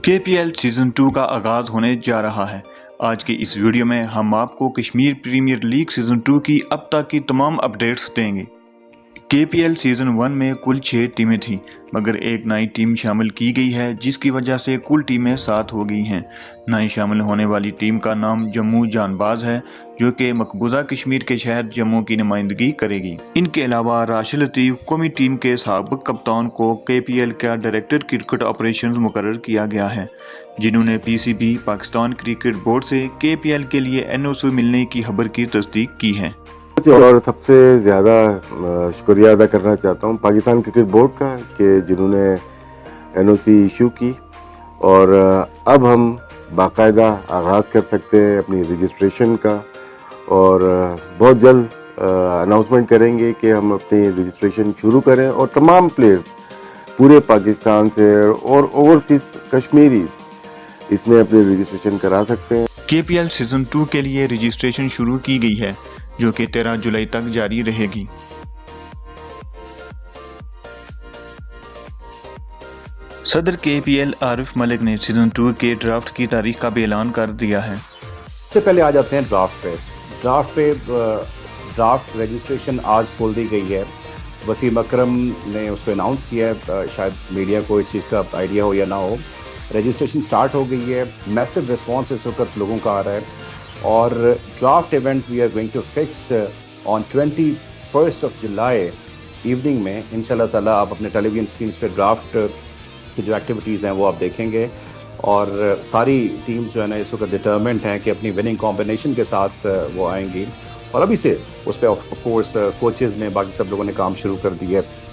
KPL season 2 का आगाज़ होने जा रहा है। आज की इस वीडियो में हम आपको कश्मीर प्रीमियर लीग सीज़न 2 की अब तक की तमाम अपडेट्स देंगे। KPL सीज़न 1 में कुल 6 टीमें थीं, मगर एक नई टीम शामिल की गई है जिसकी वजह से कुल टीमें 7 हो गई हैं। नई शामिल होने वाली टीम का नाम जम्मू जानबाज है, जो कि मकबूजा कश्मीर के शहर जम्मू की नुमाइंदगी करेगी। इनके अलावा राशिद लतीफ़ कौमी टीम के साबिक़ कप्तान को KPL का डायरेक्टर क्रिकेट ऑपरेशंस मुकर्रर किया गया है, जिन्होंने PCB पाकिस्तान क्रिकेट बोर्ड से KPL के लिए NOC मिलने की खबर की तस्दीक की है। और सबसे ज़्यादा शुक्रिया अदा करना चाहता हूँ पाकिस्तान क्रिकेट बोर्ड का कि जिन्होंने NOC इशू की और अब हम बाकायदा आगाज़ कर सकते हैं अपनी रजिस्ट्रेशन का और बहुत जल्द अनाउंसमेंट करेंगे कि हम अपनी रजिस्ट्रेशन शुरू करें और तमाम प्लेयर्स पूरे पाकिस्तान से और ओवरसीज कश्मीरी इसमें अपनी रजिस्ट्रेशन करा सकते हैं। KPL सीज़न 2 के लिए रजिस्ट्रेशन शुरू की गई है, जो कि 13 जुलाई तक जारी रहेगी। सदर KPL आरिफ मलिक ने सीज़न 2 के ड्राफ्ट की तारीख का भी ऐलान कर दिया है। सबसे पहले आ जाते हैं ड्राफ्ट रजिस्ट्रेशन आज खोल दी गई है। वसीम अकरम ने उसको अनाउंस किया है, शायद मीडिया को इस चीज़ का आइडिया हो या ना हो। रजिस्ट्रेशन स्टार्ट हो गई है, मैसिव रिस्पांस इस वक्त लोगों का आ रहा है और draft event we are going to fix on 21 July evening में इंशाल्लाह ताला। आप अपने टेलीविजन स्क्रीन पे ड्राफ्ट की जो एक्टिविटीज़ हैं वो आप देखेंगे और सारी टीम्स जो है ना इस वक्त डिटर्मेंट हैं कि अपनी विनिंग कॉम्बिनेशन के साथ वो आएंगी और अभी से उस पर ऑफ कोर्स कोचेज़ ने बाकी सब लोगों ने काम शुरू कर दिया है।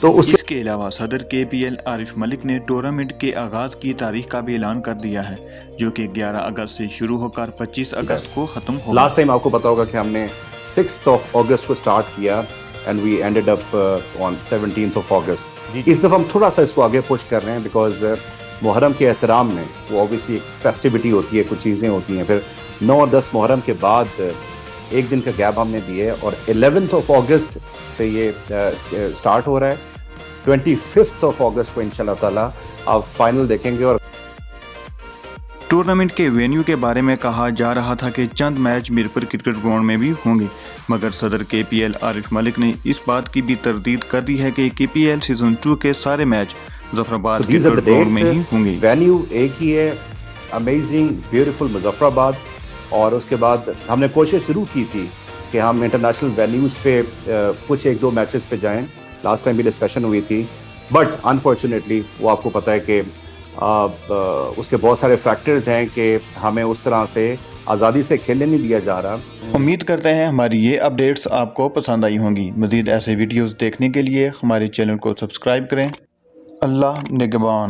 तो इसके अलावा सदर KPL आरिफ मलिक ने टूर्नामेंट के आगाज़ की तारीख का भी ऐलान कर दिया है, जो कि 11 अगस्त से शुरू होकर 25 अगस्त को ख़त्म होगा। लास्ट टाइम आपको पता होगा कि हमने 6 अगस्त को स्टार्ट किया and we ended up on 17 August. इस दफ़ा हम थोड़ा सा इसको आगे पुश कर रहे हैं बिकॉज मुहर्रम के एहतराम में वो ऑब्वियसली एक फेस्टिविटी होती है, कुछ चीज़ें होती हैं। फिर 9 और 10 मुहर्रम के बाद एक दिन का गैप हमने दिए और 11 अगस्त से ये स्टार्ट हो रहा है। 25 अगस्त को इंशाल्लाह ताला आप फाइनल देखेंगे। और टूर्नामेंट के वेन्यू के बारे में कहा जा रहा था कि चंद मैच मीरपुर क्रिकेट ग्राउंड में भी होंगे, मगर सदर KPL आरिफ मलिक ने इस बात की भी तरदीद कर दी है कि KPL सीजन 2 के सारे मैच मुजफ्फराबाद क्रिकेट ग्राउंड में ही होंगे। वेन्यू एक ही है, अमेजिंग ब्यूटीफुल मुजफ्फराबाद। और उसके बाद हमने कोशिश शुरू की थी कि हम इंटरनेशनल वेन्यूज़ पे कुछ 1-2 मैचेस पे जाएं। लास्ट टाइम भी डिस्कशन हुई थी, बट अनफॉर्चुनेटली वो आपको पता है कि उसके बहुत सारे फैक्टर्स हैं कि हमें उस तरह से आज़ादी से खेलने नहीं दिया जा रहा। उम्मीद करते हैं हमारी ये अपडेट्स आपको पसंद आई होंगी। मज़ीद ऐसे वीडियोस देखने के लिए हमारे चैनल को सब्सक्राइब करें। अल्लाह निगहबान।